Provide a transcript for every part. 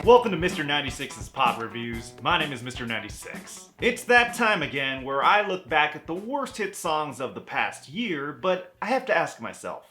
Welcome to Mr. 96's Pop Reviews. My name is Mr. 96. It's that time again where I look back at the worst hit songs of the past year, but I have to ask myself,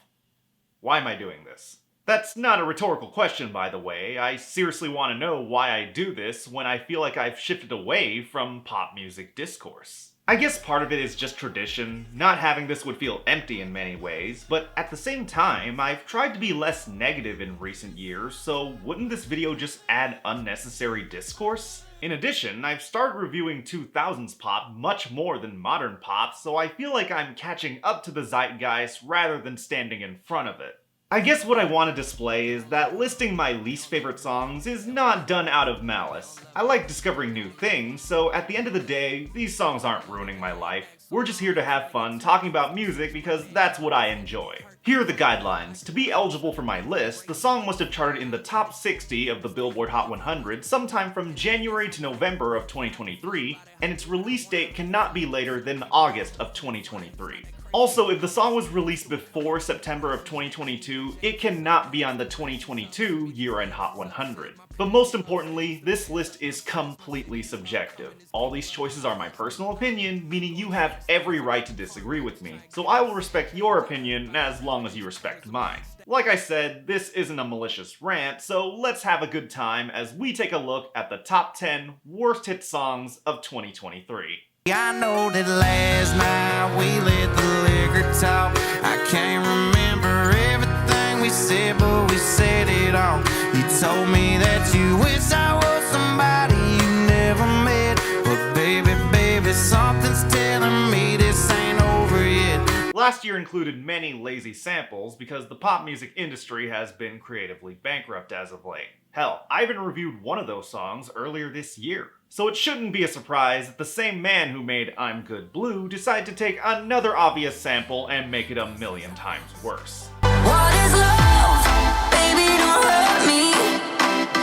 why am I doing this? That's not a rhetorical question, by the way. I seriously want to know why I do this when I feel like I've shifted away from pop music discourse. I guess part of it is just tradition. Not having this would feel empty in many ways, but at the same time, I've tried to be less negative in recent years, so wouldn't this video just add unnecessary discourse? In addition, I've started reviewing 2000s pop much more than modern pop, so I feel like I'm catching up to the zeitgeist rather than standing in front of it. I guess what I want to display is that listing my least favorite songs is not done out of malice. I like discovering new things, so at the end of the day, these songs aren't ruining my life. We're just here to have fun talking about music because that's what I enjoy. Here are the guidelines. To be eligible for my list, the song must have charted in the top 60 of the Billboard Hot 100 sometime from January to November of 2023, and its release date cannot be later than August of 2023. Also, if the song was released before September of 2022, it cannot be on the 2022 year-end Hot 100. But most importantly, this list is completely subjective. All these choices are my personal opinion, meaning you have every right to disagree with me. So I will respect your opinion as long as you respect mine. Like I said, this isn't a malicious rant, so let's have a good time as we take a look at the top 10 worst hit songs of 2023. I know that last night we let the liquor talk. I can't remember everything we said, but we said it all. You told me that you wish I was somebody you never met. But baby, something's telling me this ain't over yet. Last year included many lazy samples because the pop music industry has been creatively bankrupt as of late. Hell, I even reviewed one of those songs earlier this year. So it shouldn't be a surprise that the same man who made I'm Good Blue decided to take another obvious sample and make it a million times worse. What is love? Baby, don't hurt me.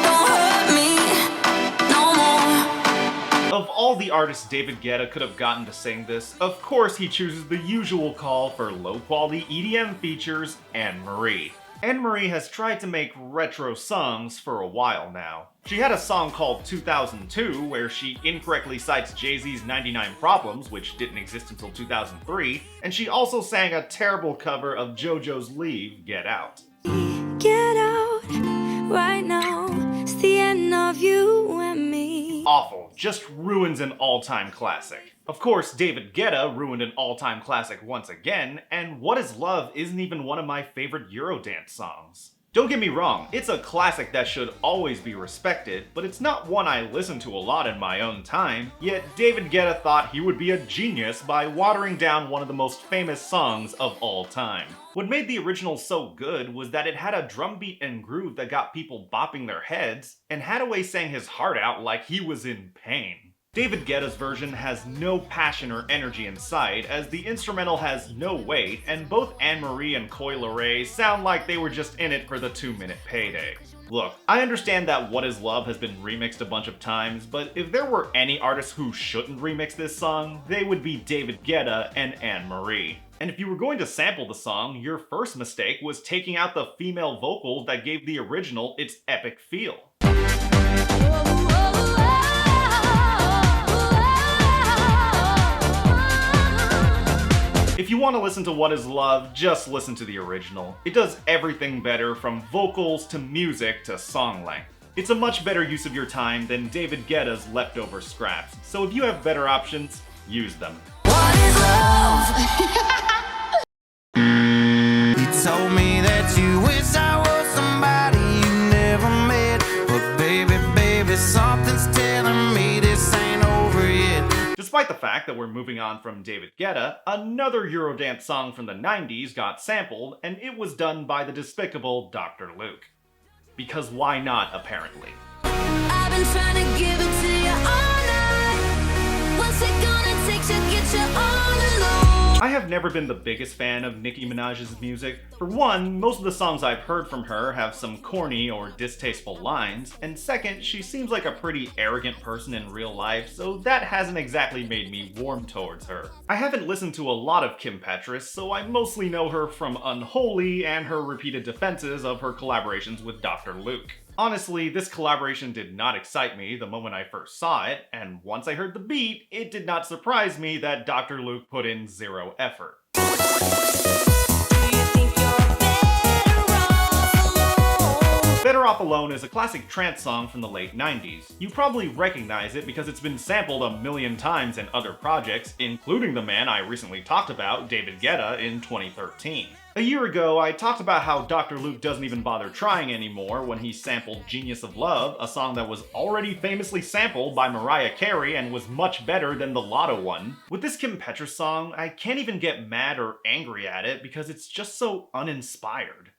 Don't hurt me no more. Of all the artists David Guetta could have gotten to sing this, of course he chooses the usual call for low-quality EDM features, Anne-Marie. Anne-Marie has tried to make retro songs for a while now. She had a song called 2002 where she incorrectly cites Jay-Z's 99 Problems, which didn't exist until 2003, and she also sang a terrible cover of JoJo's Leave, Get Out. Get out right now, it's the end of you and me. Awful, just ruins an all-time classic. Of course, David Guetta ruined an all-time classic once again, and What Is Love isn't even one of my favorite Eurodance songs. Don't get me wrong, it's a classic that should always be respected, but it's not one I listen to a lot in my own time, yet David Guetta thought he would be a genius by watering down one of the most famous songs of all time. What made the original so good was that it had a drum beat and groove that got people bopping their heads, and Hathaway sang his heart out like he was in pain. David Guetta's version has no passion or energy inside, as the instrumental has no weight, and both Anne-Marie and Coi Leray sound like they were just in it for the 2-minute payday. Look, I understand that What Is Love has been remixed a bunch of times, but if there were any artists who shouldn't remix this song, they would be David Guetta and Anne-Marie. And if you were going to sample the song, your first mistake was taking out the female vocals that gave the original its epic feel. If you want to listen to What Is Love, just listen to the original. It does everything better from vocals to music to song length. It's a much better use of your time than David Guetta's leftover scraps, so if you have better options, use them. What is love? You told me that you wish I was somebody you never met. But baby, something's telling me this ain't over yet. Despite the fact that we're moving on from David Guetta, another Eurodance song from the 90s got sampled, and it was done by the despicable Dr. Luke. Because why not, apparently? I've been trying to give it to you all night. What's it gonna take to get you all alone? I have never been the biggest fan of Nicki Minaj's music. For one, most of the songs I've heard from her have some corny or distasteful lines, and second, she seems like a pretty arrogant person in real life, so that hasn't exactly made me warm towards her. I haven't listened to a lot of Kim Petras, so I mostly know her from Unholy and her repeated defenses of her collaborations with Dr. Luke. Honestly, this collaboration did not excite me the moment I first saw it, and once I heard the beat, it did not surprise me that Dr. Luke put in zero effort. Better Off Alone is a classic trance song from the late 90s. You probably recognize it because it's been sampled a million times in other projects, including the man I recently talked about, David Guetta, in 2013. A year ago, I talked about how Dr. Luke doesn't even bother trying anymore when he sampled Genius of Love, a song that was already famously sampled by Mariah Carey and was much better than the Lotto one. With this Kim Petras song, I can't even get mad or angry at it because it's just so uninspired.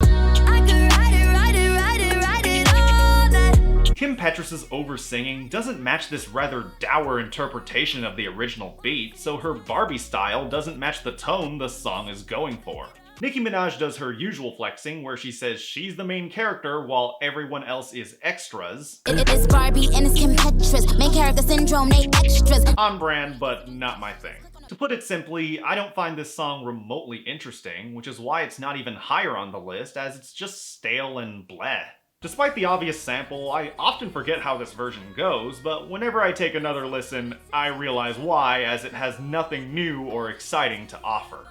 Kim Petras' over-singing doesn't match this rather dour interpretation of the original beat, so her Barbie style doesn't match the tone the song is going for. Nicki Minaj does her usual flexing where she says she's the main character while everyone else is extras. It's Barbie and it's Kim Petras, main character syndrome, they extras. On brand, but not my thing. To put it simply, I don't find this song remotely interesting, which is why it's not even higher on the list, as it's just stale and bleh. Despite the obvious sample, I often forget how this version goes, but whenever I take another listen, I realize why, as it has nothing new or exciting to offer.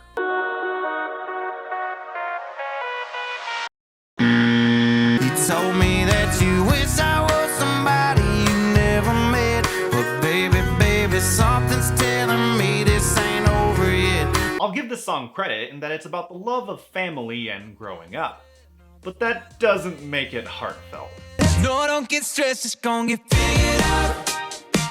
You told me that you wish I was somebody you never met, but baby, something's telling me this ain't over yet. I'll give this song credit in that it's about the love of family and growing up. But that doesn't make it heartfelt. No, don't get stressed, it's gonna get figured out.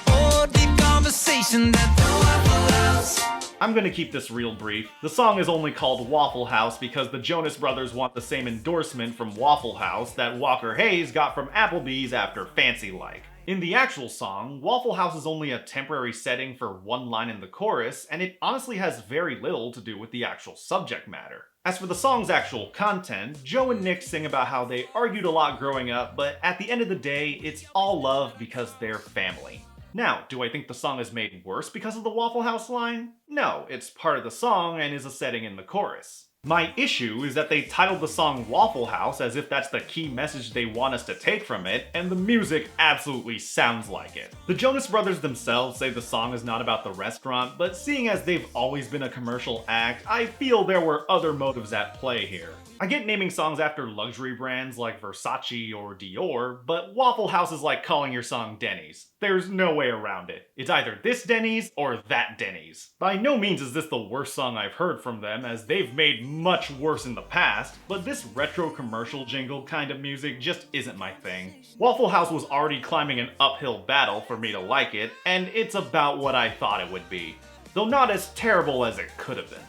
Oh, deep conversation that the Waffle House. I'm gonna keep this real brief. The song is only called Waffle House because the Jonas Brothers want the same endorsement from Waffle House that Walker Hayes got from Applebee's after Fancy Like. In the actual song, Waffle House is only a temporary setting for one line in the chorus, and it honestly has very little to do with the actual subject matter. As for the song's actual content, Joe and Nick sing about how they argued a lot growing up, but at the end of the day, it's all love because they're family. Now, do I think the song is made worse because of the Waffle House line? No, it's part of the song and is a setting in the chorus. My issue is that they titled the song Waffle House as if that's the key message they want us to take from it, and the music absolutely sounds like it. The Jonas Brothers themselves say the song is not about the restaurant, but seeing as they've always been a commercial act, I feel there were other motives at play here. I get naming songs after luxury brands like Versace or Dior, but Waffle House is like calling your song Denny's. There's no way around it. It's either this Denny's or that Denny's. By no means is this the worst song I've heard from them, as they've made much worse in the past, but this retro commercial jingle kind of music just isn't my thing. Waffle House was already climbing an uphill battle for me to like it, and it's about what I thought it would be. Though not as terrible as it could have been.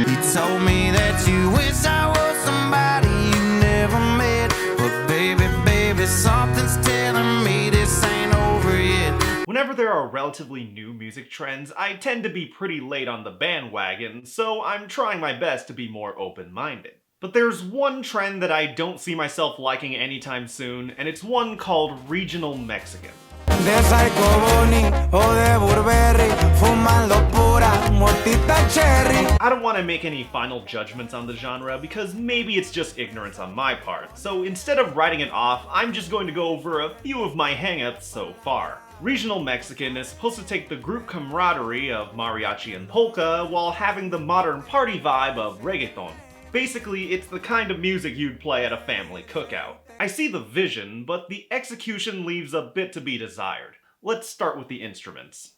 You told me that you wish I was somebody you never met, but baby, something's telling me this ain't over yet. Whenever there are relatively new music trends, I tend to be pretty late on the bandwagon, so I'm trying my best to be more open-minded. But there's one trend that I don't see myself liking anytime soon, and it's one called Regional Mexican. De Psycho Bonnie o de Burberry, fumando pura motita cherry. I don't want to make any final judgments on the genre because maybe it's just ignorance on my part, so instead of writing it off, I'm just going to go over a few of my hangups so far. Regional Mexican is supposed to take the group camaraderie of mariachi and polka while having the modern party vibe of reggaeton. Basically, it's the kind of music you'd play at a family cookout. I see the vision, but the execution leaves a bit to be desired. Let's start with the instruments.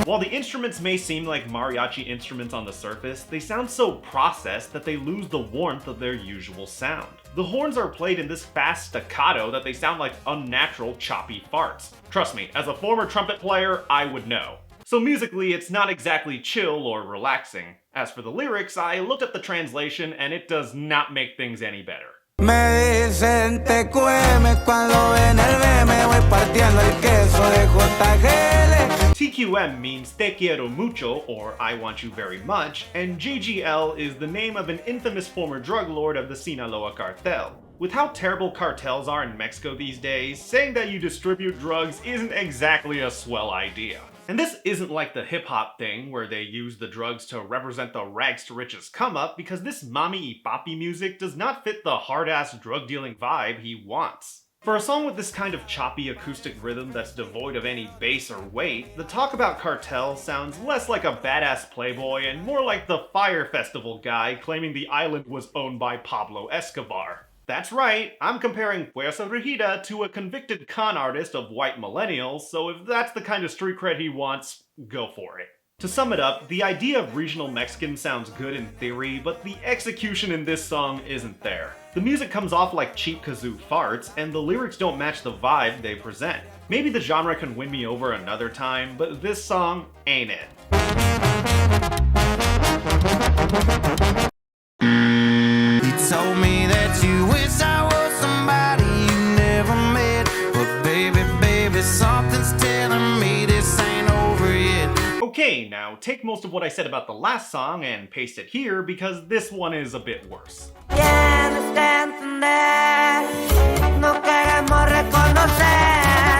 While the instruments may seem like mariachi instruments on the surface, they sound so processed that they lose the warmth of their usual sound. The horns are played in this fast staccato that they sound like unnatural, choppy farts. Trust me, as a former trumpet player, I would know. So musically, it's not exactly chill or relaxing. As for the lyrics, I looked up the translation and it does not make things any better. Me dicen TQM cuando ven el meme, voy partiendo el queso de JGL. TQM means Te Quiero Mucho, or I Want You Very Much, and JGL is the name of an infamous former drug lord of the Sinaloa cartel. With how terrible cartels are in Mexico these days, saying that you distribute drugs isn't exactly a swell idea. And this isn't like the hip-hop thing where they use the drugs to represent the rags to riches come up, because this mommy y papi music does not fit the hard-ass drug-dealing vibe he wants. For a song with this kind of choppy acoustic rhythm that's devoid of any bass or weight, the talk about cartel sounds less like a badass playboy and more like the Fire Festival guy claiming the island was owned by Pablo Escobar. That's right, I'm comparing Fuerza Regida to a convicted con artist of white millennials, so if that's the kind of street cred he wants, go for it. To sum it up, the idea of regional Mexican sounds good in theory, but the execution in this song isn't there. The music comes off like cheap kazoo farts, and the lyrics don't match the vibe they present. Maybe the genre can win me over another time, but this song ain't it. You told me that you wish I was somebody you never met, but baby, something's telling me this ain't over yet. Okay, now take most of what I said about the last song and paste it here because this one is a bit worse.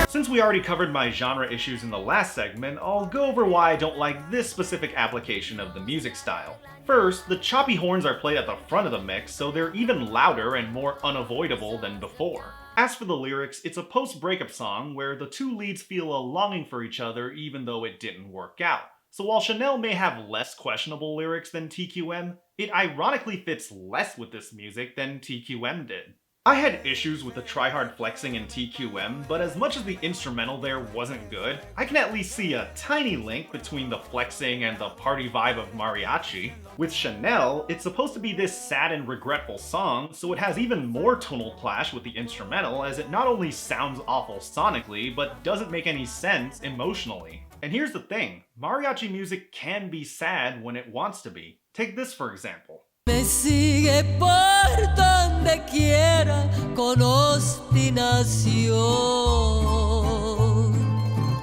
Since we already covered my genre issues in the last segment, I'll go over why I don't like this specific application of the music style. First, the choppy horns are played at the front of the mix, so they're even louder and more unavoidable than before. As for the lyrics, it's a post-breakup song where the two leads feel a longing for each other even though it didn't work out. So while Chanel may have less questionable lyrics than TQM, it ironically fits less with this music than TQM did. I had issues with the tryhard flexing in TQM, but as much as the instrumental there wasn't good, I can at least see a tiny link between the flexing and the party vibe of mariachi. With Chanel, it's supposed to be this sad and regretful song, so it has even more tonal clash with the instrumental, as it not only sounds awful sonically, but doesn't make any sense emotionally. And here's the thing, mariachi music can be sad when it wants to be. Take this for example. Me sigue por donde quiera con obstinación.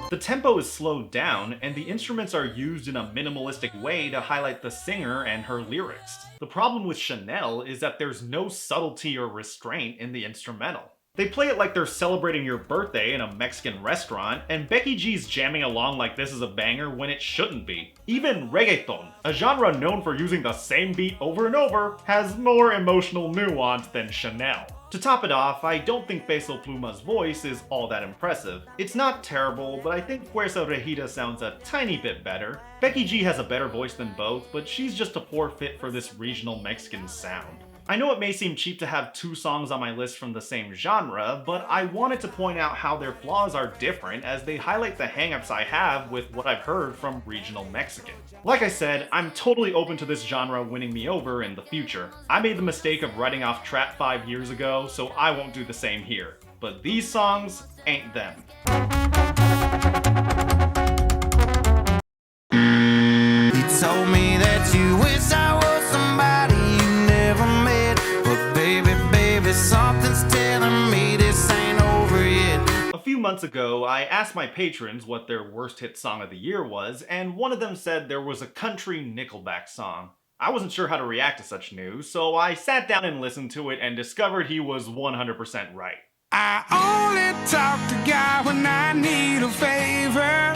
The tempo is slowed down, and the instruments are used in a minimalistic way to highlight the singer and her lyrics. The problem with Chanel is that there's no subtlety or restraint in the instrumental. They play it like they're celebrating your birthday in a Mexican restaurant, and Becky G's jamming along like this is a banger when it shouldn't be. Even reggaeton, a genre known for using the same beat over and over, has more emotional nuance than Chanel. To top it off, I don't think Peso Pluma's voice is all that impressive. It's not terrible, but I think Fuerza Regida sounds a tiny bit better. Becky G has a better voice than both, but she's just a poor fit for this regional Mexican sound. I know it may seem cheap to have two songs on my list from the same genre, but I wanted to point out how their flaws are different as they highlight the hangups I have with what I've heard from regional Mexican. Like I said, I'm totally open to this genre winning me over in the future. I made the mistake of writing off trap 5 years ago, so I won't do the same here. But these songs ain't them. You told me that you wish I was somebody you never met, but baby, something's telling me this ain't over yet. A few months ago, I asked my patrons what their worst hit song of the year was, and one of them said there was a country Nickelback song. I wasn't sure how to react to such news, so I sat down and listened to it and discovered he was 100% right. I only talk to God when I need a favor.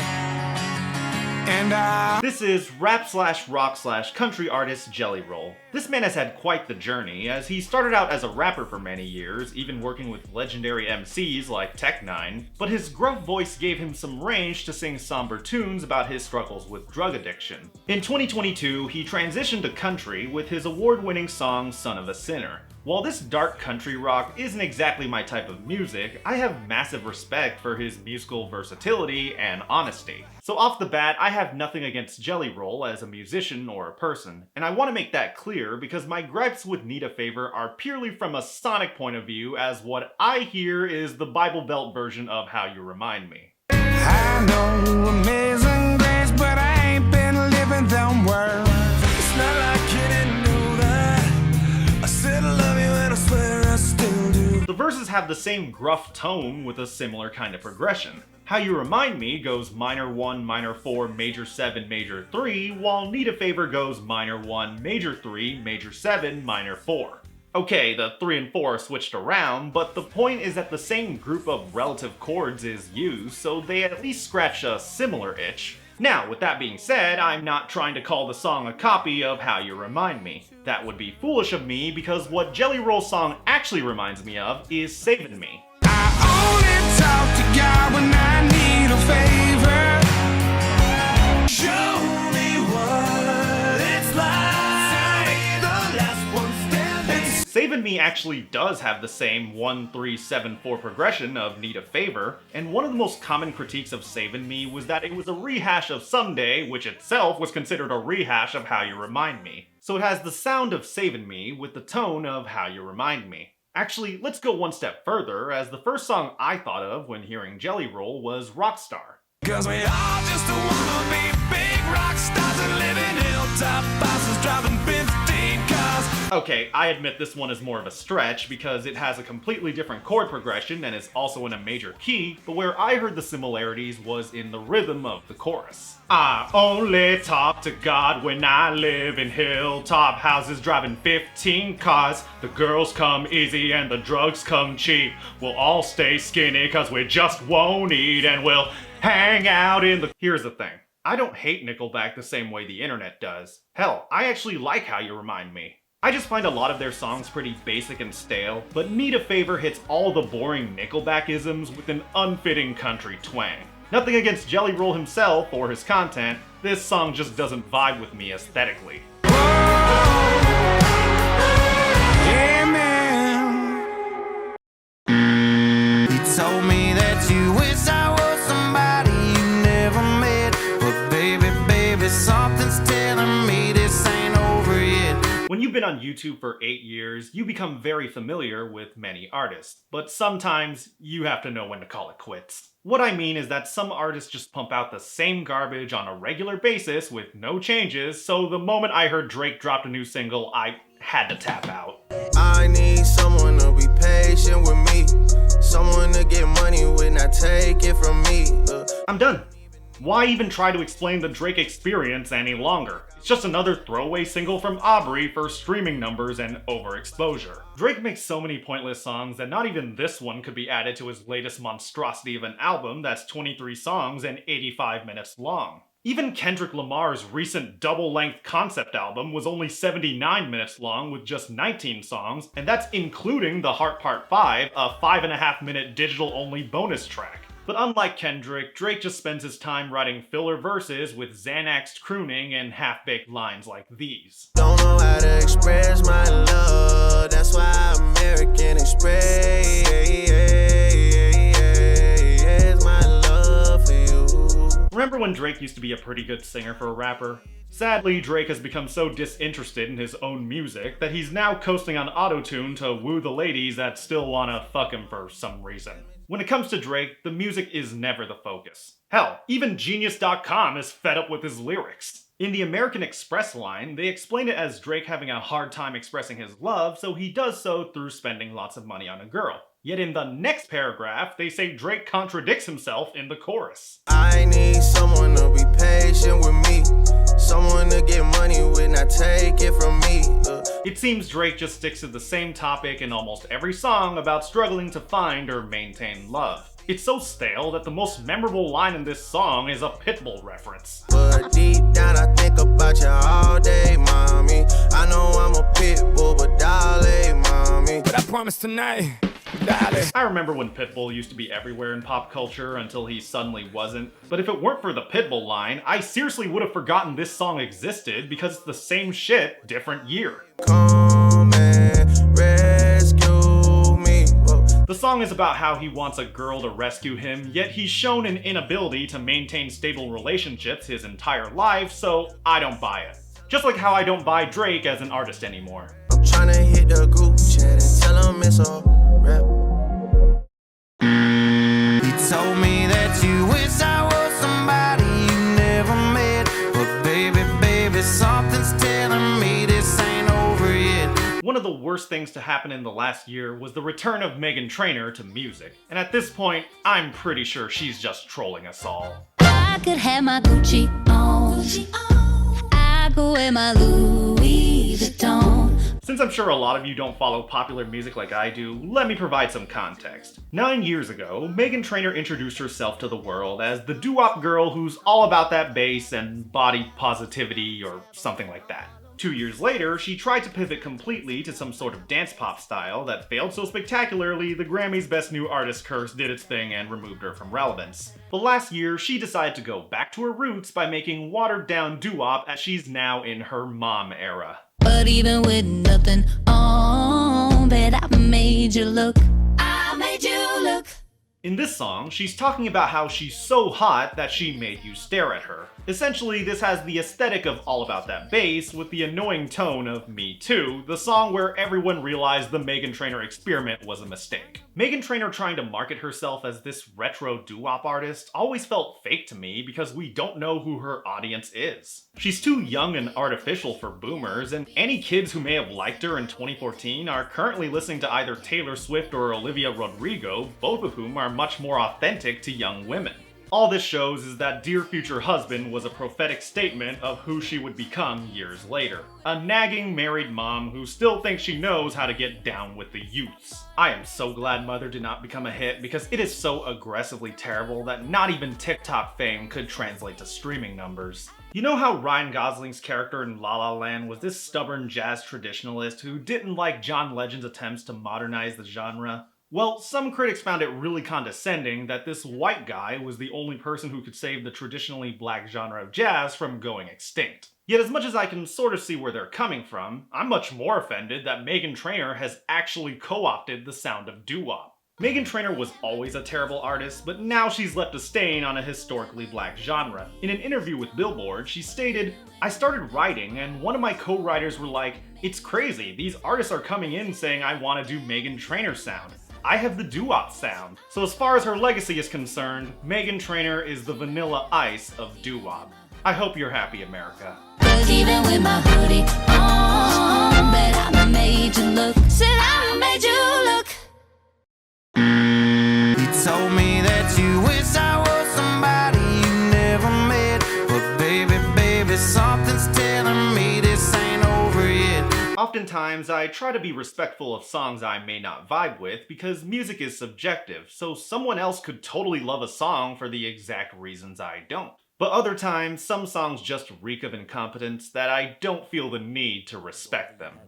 This is rap/rock/country artist Jelly Roll. This man has had quite the journey, as he started out as a rapper for many years, even working with legendary MCs like Tech9, but his gruff voice gave him some range to sing somber tunes about his struggles with drug addiction. In 2022, he transitioned to country with his award-winning song Son of a Sinner. While this dark country rock isn't exactly my type of music, I have massive respect for his musical versatility and honesty. So off the bat, I have nothing against Jelly Roll as a musician or a person, and I want to make that clear because my gripes with Need a Favor are purely from a sonic point of view, as what I hear is the Bible Belt version of How You Remind Me. I know amazing grace, but I ain't been living them words. It's not like you didn't know that. I said I love you and I swear I still do. The verses have the same gruff tone with a similar kind of progression. How You Remind Me goes minor 1, minor 4, major 7, major 3, while Need a Favor goes minor 1, major 3, major 7, minor 4. Okay, the 3 and 4 are switched around, but the point is that the same group of relative chords is used, so they at least scratch a similar itch. Now, with that being said, I'm not trying to call the song a copy of How You Remind Me. That would be foolish of me because what Jelly Roll's song actually reminds me of is Savin' Me. I only talk to God when I need a favor. Show me what it's like. The last one standing. Savin' Me actually does have the same 1-3-7-4 progression of Need a Favor, and one of the most common critiques of Savin' Me was that it was a rehash of Someday, which itself was considered a rehash of How You Remind Me. So it has the sound of Savin' Me with the tone of How You Remind Me. Actually, let's go one step further, as the first song I thought of when hearing Jelly Roll was Rockstar. Cause we all just wanna be big rock stars and live in hilltop houses driving 15 cars. Okay, I admit this one is more of a stretch because it has a completely different chord progression and is also in a major key, but where I heard the similarities was in the rhythm of the chorus. I only talk to God when I live in hilltop houses driving 15 cars. The girls come easy and the drugs come cheap. We'll all stay skinny cause we just won't eat and we'll hang out in the... Here's the thing. I don't hate Nickelback the same way the internet does. Hell, I actually like How You Remind Me. I just find a lot of their songs pretty basic and stale, but Need a Favor hits all the boring Nickelback-isms with an unfitting country twang. Nothing against Jelly Roll himself or his content, this song just doesn't vibe with me aesthetically. You told me that you wish I was somebody you never met, but baby, something's telling me this ain't over yet. When you've been on YouTube for 8 years, you become very familiar with many artists, but sometimes you have to know when to call it quits. What I mean is that some artists just pump out the same garbage on a regular basis with no changes, so the moment I heard Drake dropped a new single, I had to tap out. I need someone to be patient with me, someone to get money when I take it from me. I'm done. Why even try to explain the Drake experience any longer? It's just another throwaway single from Aubrey for streaming numbers and overexposure. Drake makes so many pointless songs that not even this one could be added to his latest monstrosity of an album that's 23 songs and 85 minutes long. Even Kendrick Lamar's recent double-length concept album was only 79 minutes long with just 19 songs, and that's including The Heart Part 5, a 5.5-minute digital-only bonus track. But unlike Kendrick, Drake just spends his time writing filler verses with Xanaxed crooning and half-baked lines like these. Don't know how to express my love, that's why American Express my love for you. Remember when Drake used to be a pretty good singer for a rapper? Sadly, Drake has become so disinterested in his own music that he's now coasting on autotune to woo the ladies that still wanna fuck him for some reason. When it comes to Drake, the music is never the focus. Hell, even Genius.com is fed up with his lyrics. In the American Express line, they explain it as Drake having a hard time expressing his love, so he does so through spending lots of money on a girl. Yet in the next paragraph, they say Drake contradicts himself in the chorus. I need someone to be patient with me, someone to get money when I take it from me. It seems Drake just sticks to the same topic in almost every song about struggling to find or maintain love. It's so stale that the most memorable line in this song is a Pitbull reference. But deep down I think about you all day, mommy. I know I'm a pitbull, but darling, mommy. But I promise tonight, darling. I remember when Pitbull used to be everywhere in pop culture until he suddenly wasn't. But if it weren't for the Pitbull line, I seriously would have forgotten this song existed because it's the same shit, different year. Come and rescue me. Whoa. The song is about how he wants a girl to rescue him, yet he's shown an inability to maintain stable relationships his entire life, so I don't buy it. Just like how I don't buy Drake as an artist anymore. I'm tryna hit the group chat and tell them it's all rap. You told me that you wish I was somebody you never met, but baby, something's telling me this ain't over yet. One of the worst things to happen in the last year was the return of Meghan Trainor to music, and at this point, I'm pretty sure she's just trolling us all. I could have my Gucci on. I go wear my Louis Vuitton. Since I'm sure a lot of you don't follow popular music like I do, let me provide some context. 9 years ago, Meghan Trainor introduced herself to the world as the doo-wop girl who's all about that bass and body positivity or something like that. 2 years later, she tried to pivot completely to some sort of dance pop style that failed so spectacularly the Grammy's Best New Artist curse did its thing and removed her from relevance. But last year, she decided to go back to her roots by making watered down doo-wop as she's now in her mom era. But even with nothing on, bet I made you look. I made you look. In this song, she's talking about how she's so hot that she made you stare at her. Essentially, this has the aesthetic of All About That Bass with the annoying tone of Me Too, the song where everyone realized the Meghan Trainor experiment was a mistake. Meghan Trainor trying to market herself as this retro doo-wop artist always felt fake to me because we don't know who her audience is. She's too young and artificial for boomers, and any kids who may have liked her in 2014 are currently listening to either Taylor Swift or Olivia Rodrigo, both of whom are much more authentic to young women. All this shows is that Dear Future Husband was a prophetic statement of who she would become years later. A nagging married mom who still thinks she knows how to get down with the youths. I am so glad Mother did not become a hit because it is so aggressively terrible that not even TikTok fame could translate to streaming numbers. You know how Ryan Gosling's character in La La Land was this stubborn jazz traditionalist who didn't like John Legend's attempts to modernize the genre? Well, some critics found it really condescending that this white guy was the only person who could save the traditionally black genre of jazz from going extinct. Yet as much as I can sort of see where they're coming from, I'm much more offended that Meghan Trainor has actually co-opted the sound of doo-wop. Meghan Trainor was always a terrible artist, but now she's left a stain on a historically black genre. In an interview with Billboard, she stated, "I started writing and one of my co-writers were like, 'It's crazy, these artists are coming in saying I want to do Meghan Trainor sound. I have the doo-wop sound.' So as far as her legacy is concerned, Meghan Trainor is the Vanilla Ice of doo-wop. I hope you're happy, America." Cause even with my hoodie on, bet I made you look. Said I made you look. You told me that you wish I was somebody you never met. But baby, something's telling me this ain't over yet. Oftentimes, I try to be respectful of songs I may not vibe with because music is subjective, so someone else could totally love a song for the exact reasons I don't. But other times, some songs just reek of incompetence that I don't feel the need to respect them.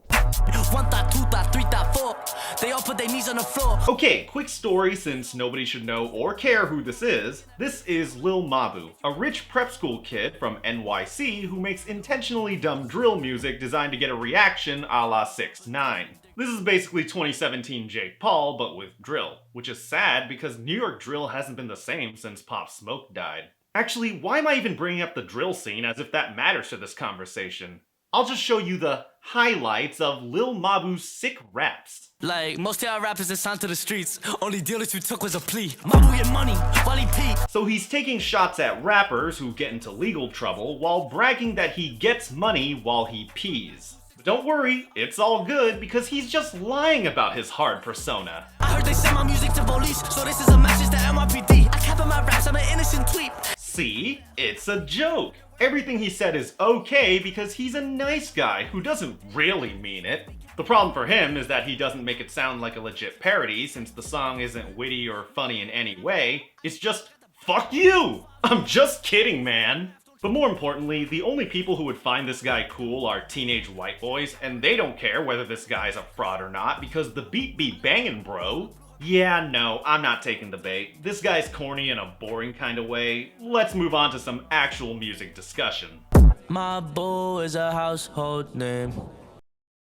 1 thought, 2 thought, 3 thought, 4. They all put their knees on the floor. Okay, quick story since nobody should know or care who this is. This is Lil Mabu, a rich prep school kid from NYC who makes intentionally dumb drill music designed to get a reaction a la 6ix9ine. This is basically 2017 Jake Paul, but with drill, which is sad because New York drill hasn't been the same since Pop Smoke died. Actually, why am I even bringing up the drill scene as if that matters to this conversation? I'll just show you the highlights of Lil Mabu's sick raps. Like, most of y'all rappers that signed to the streets, only deal that you took was a plea. Mabu get money while he pee. So he's taking shots at rappers who get into legal trouble while bragging that he gets money while he pees. But don't worry, it's all good because he's just lying about his hard persona. I heard they send my music to police, so this is a message to NYPD. I cap in my raps, I'm an innocent tweet. See? It's a joke. Everything he said is okay because he's a nice guy who doesn't really mean it. The problem for him is that he doesn't make it sound like a legit parody since the song isn't witty or funny in any way. It's just, fuck you! I'm just kidding, man! But more importantly, the only people who would find this guy cool are teenage white boys, and they don't care whether this guy's a fraud or not because the beat be bangin', bro. Yeah, no, I'm not taking the bait. This guy's corny in a boring kind of way. Let's move on to some actual music discussion. My boo is a household name.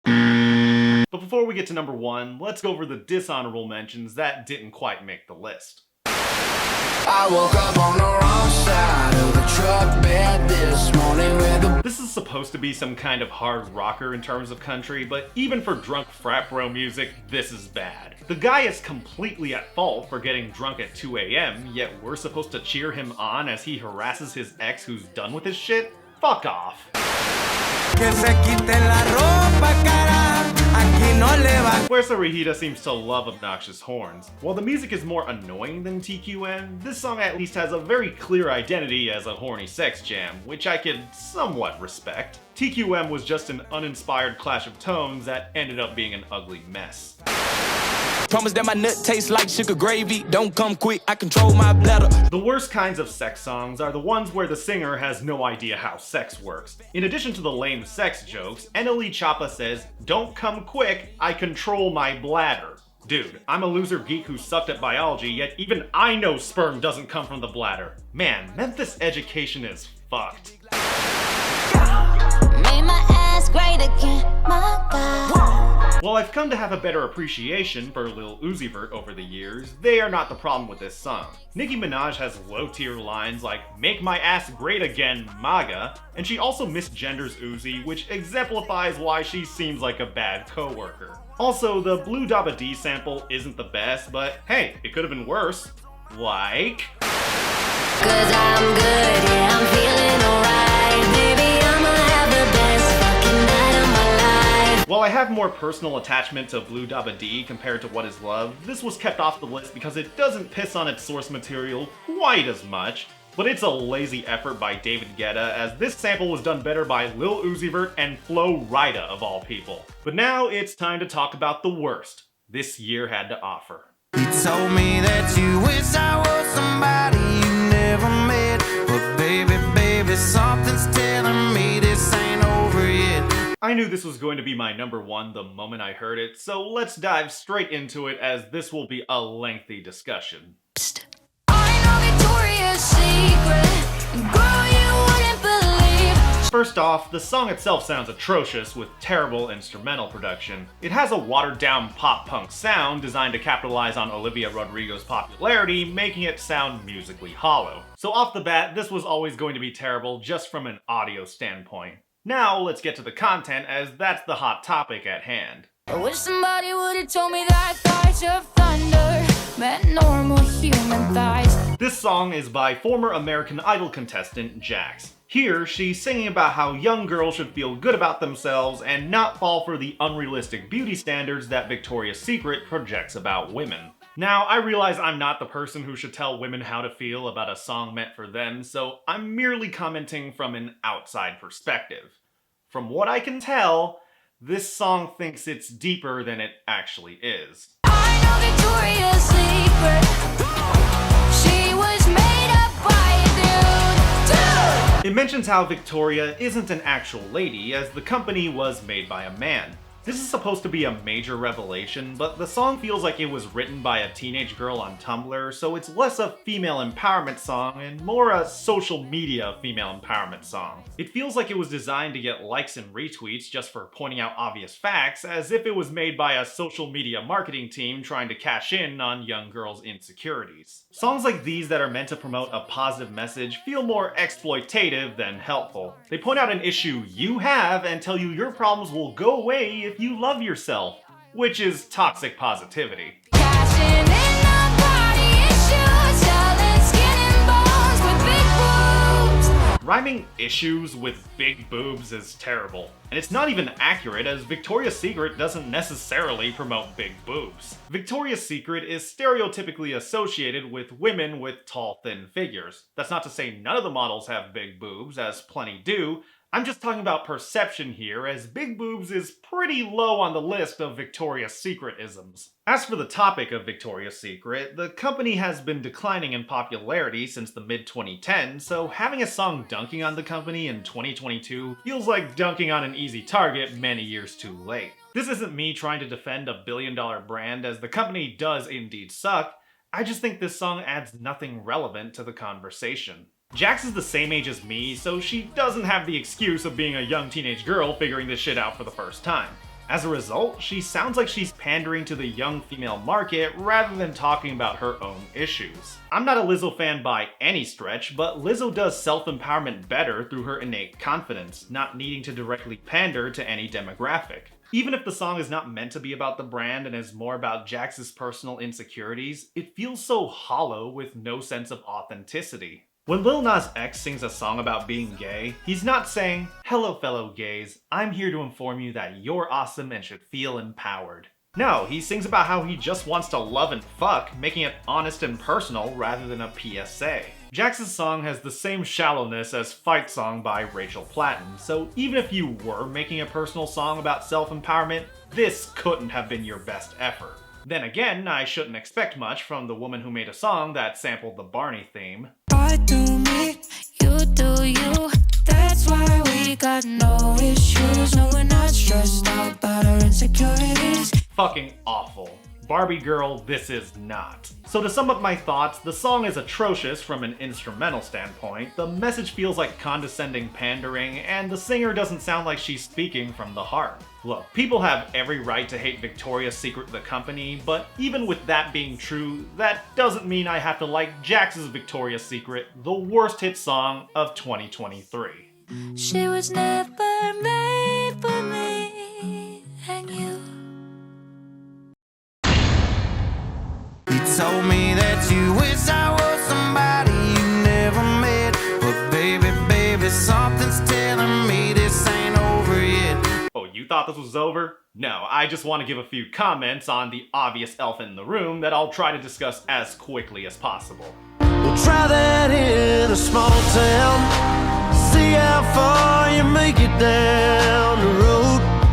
But before we get to number 1, let's go over the dishonorable mentions that didn't quite make the list. I woke up on the wrong side of the truck bed this morning with a... This is supposed to be some kind of hard rocker in terms of country, but even for drunk frat bro music, this is bad. The guy is completely at fault for getting drunk at 2 a.m., yet we're supposed to cheer him on as he harasses his ex who's done with his shit? Fuck off. Que se quite la ropa, cara. aquí no le va. Fuerza Regida seems to love obnoxious horns. While the music is more annoying than TQM, this song at least has a very clear identity as a horny sex jam, which I can somewhat respect. TQM was just an uninspired clash of tones that ended up being an ugly mess. Promise that my nut tastes like sugar gravy. Don't come quick, I control my bladder. The worst kinds of sex songs are the ones where the singer has no idea how sex works. In addition to the lame sex jokes, NLE Choppa says, "Don't come quick, I control my bladder." Dude, I'm a loser geek who sucked at biology, yet even I know sperm doesn't come from the bladder. Man, Memphis education is fucked. Made my ass great again, my God. While I've come to have a better appreciation for Lil Uzi Vert over the years, they are not the problem with this song. Nicki Minaj has low-tier lines like "Make my ass great again, MAGA," and she also misgenders Uzi, which exemplifies why she seems like a bad coworker. Also, the Blue Dabba D sample isn't the best, but hey, it could have been worse. Like... Cause I'm good, yeah, I'm feeling alright. Baby, I'ma have the best fucking night of my life. While I have more personal attachment to Blue Dabba D compared to What Is Love, this was kept off the list because it doesn't piss on its source material quite as much, but it's a lazy effort by David Guetta, as this sample was done better by Lil Uzi Vert and Flo Rida of all people. But now it's time to talk about the worst this year had to offer. You told me that you wish I was somebody you never met, but baby, something's telling me this ain't over yet. I knew this was going to be my number one the moment I heard it, so let's dive straight into it as this will be a lengthy discussion. I know Victoria's Secret, girl, you wouldn't believe. First off, the song itself sounds atrocious with terrible instrumental production. It has a watered-down pop-punk sound designed to capitalize on Olivia Rodrigo's popularity, making it sound musically hollow. So off the bat, this was always going to be terrible just from an audio standpoint. Now let's get to the content, as that's the hot topic at hand. I wish somebody would've told me that thighs of thunder meant normal human thighs. This song is by former American Idol contestant Jax. Here, she's singing about how young girls should feel good about themselves and not fall for the unrealistic beauty standards that Victoria's Secret projects about women. Now, I realize I'm not the person who should tell women how to feel about a song meant for them, so I'm merely commenting from an outside perspective. From what I can tell, this song thinks it's deeper than it actually is. I know Victoria's Secret. She was made up by a dude. It mentions how Victoria isn't an actual lady, as the company was made by a man. This is supposed to be a major revelation, but the song feels like it was written by a teenage girl on Tumblr, so it's less a female empowerment song and more a social media female empowerment song. It feels like it was designed to get likes and retweets just for pointing out obvious facts, as if it was made by a social media marketing team trying to cash in on young girls' insecurities. Songs like these that are meant to promote a positive message feel more exploitative than helpful. They point out an issue you have and tell you your problems will go away if you love yourself, which is toxic positivity. Cashing in on body issues, selling skin and bones with big boobs. Rhyming issues with big boobs is terrible, and it's not even accurate, as Victoria's Secret doesn't necessarily promote big boobs. Victoria's Secret is stereotypically associated with women with tall, thin figures. That's not to say none of the models have big boobs, as plenty do. I'm just talking about perception here, as big boobs is pretty low on the list of Victoria's Secret-isms. As for the topic of Victoria's Secret, the company has been declining in popularity since the mid-2010s, so having a song dunking on the company in 2022 feels like dunking on an easy target many years too late. This isn't me trying to defend a billion-dollar brand, as the company does indeed suck. I just think this song adds nothing relevant to the conversation. Jax is the same age as me, so she doesn't have the excuse of being a young teenage girl figuring this shit out for the first time. As a result, she sounds like she's pandering to the young female market rather than talking about her own issues. I'm not a Lizzo fan by any stretch, but Lizzo does self-empowerment better through her innate confidence, not needing to directly pander to any demographic. Even if the song is not meant to be about the brand and is more about Jax's personal insecurities, it feels so hollow with no sense of authenticity. When Lil Nas X sings a song about being gay, he's not saying, "Hello fellow gays, I'm here to inform you that you're awesome and should feel empowered." No, he sings about how he just wants to love and fuck, making it honest and personal rather than a PSA. Jax's song has the same shallowness as Fight Song by Rachel Platten, so even if you were making a personal song about self-empowerment, this couldn't have been your best effort. Then again, I shouldn't expect much from the woman who made a song that sampled the Barney theme. I do me, you do you. That's why we got no issues. No, we're not stressed out about our insecurities. Fucking awful. Barbie girl, this is not. So to sum up my thoughts, the song is atrocious from an instrumental standpoint, the message feels like condescending pandering, and the singer doesn't sound like she's speaking from the heart. Look, people have every right to hate Victoria's Secret the company, but even with that being true, that doesn't mean I have to like Jax's Victoria's Secret, the worst hit song of 2023. She was never made for me and you. You told me that you wish I was somebody you never met. But baby, something's telling me this ain't over yet. Oh, you thought this was over? No, I just want to give a few comments on the obvious elephant in the room that I'll try to discuss as quickly as possible. We'll try that in a small town. See how far you make it down the road.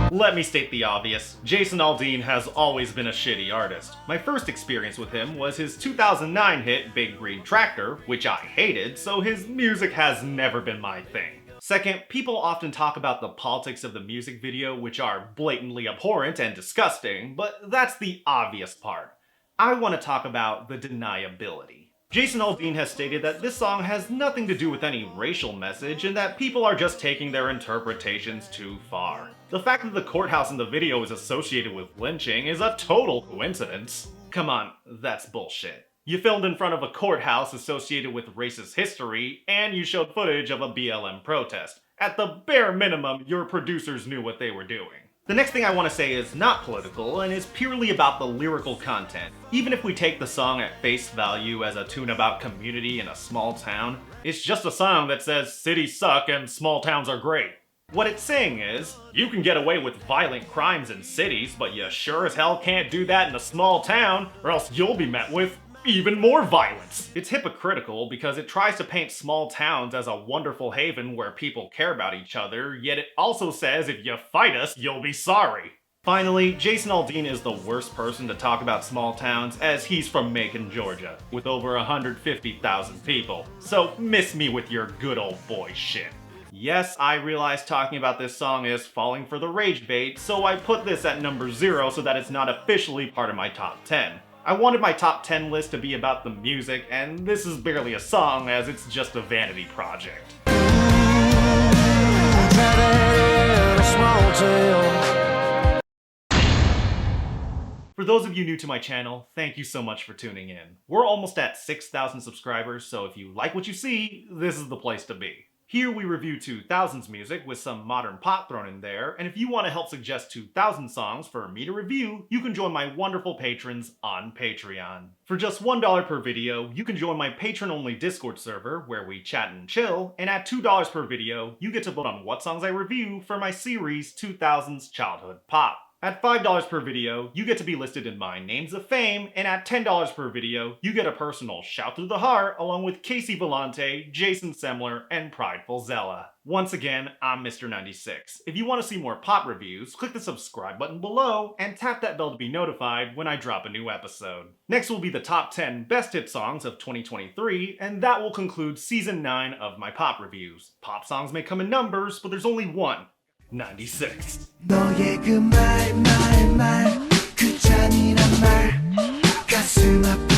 Let me state the obvious. Jason Aldean has always been a shitty artist. My first experience with him was his 2009 hit Big Green Tractor, which I hated, so his music has never been my thing. Second, people often talk about the politics of the music video, which are blatantly abhorrent and disgusting, but that's the obvious part. I want to talk about the deniability. Jason Aldean has stated that this song has nothing to do with any racial message and that people are just taking their interpretations too far. The fact that the courthouse in the video is associated with lynching is a total coincidence. Come on, that's bullshit. You filmed in front of a courthouse associated with racist history, and you showed footage of a BLM protest. At the bare minimum, your producers knew what they were doing. The next thing I want to say is not political and is purely about the lyrical content. Even if we take the song at face value as a tune about community in a small town, it's just a song that says cities suck and small towns are great. What it's saying is, you can get away with violent crimes in cities, but you sure as hell can't do that in a small town, or else you'll be met with even more violence. It's hypocritical because it tries to paint small towns as a wonderful haven where people care about each other, yet it also says if you fight us, you'll be sorry. Finally, Jason Aldean is the worst person to talk about small towns as he's from Macon, Georgia, with over 150,000 people. So miss me with your good old boy shit. Yes, I realize talking about this song is falling for the rage bait, so I put this at number 0 so that it's not officially part of my top 10. I wanted my top 10 list to be about the music, and this is barely a song as it's just a vanity project. For those of you new to my channel, thank you so much for tuning in. We're almost at 6,000 subscribers, so if you like what you see, this is the place to be. Here we review 2000s music with some modern pop thrown in there, and if you want to help suggest 2000 songs for me to review, you can join my wonderful patrons on Patreon. For just $1 per video, you can join my patron-only Discord server where we chat and chill, and at $2 per video, you get to vote on what songs I review for my series 2000s Childhood Pop. At $5 per video, you get to be listed in my Names of Fame, and at $10 per video, you get a personal shout through the heart along with Casey Vellante, Jason Semler, and Prideful Zella. Once again, I'm Mr. 96. If you want to see more pop reviews, click the subscribe button below and tap that bell to be notified when I drop a new episode. Next will be the top 10 best hit songs of 2023, and that will conclude season 9 of my pop reviews. Pop songs may come in numbers, but there's only one. 96. 너의 그 말 그 잔인한 말 가슴 아픈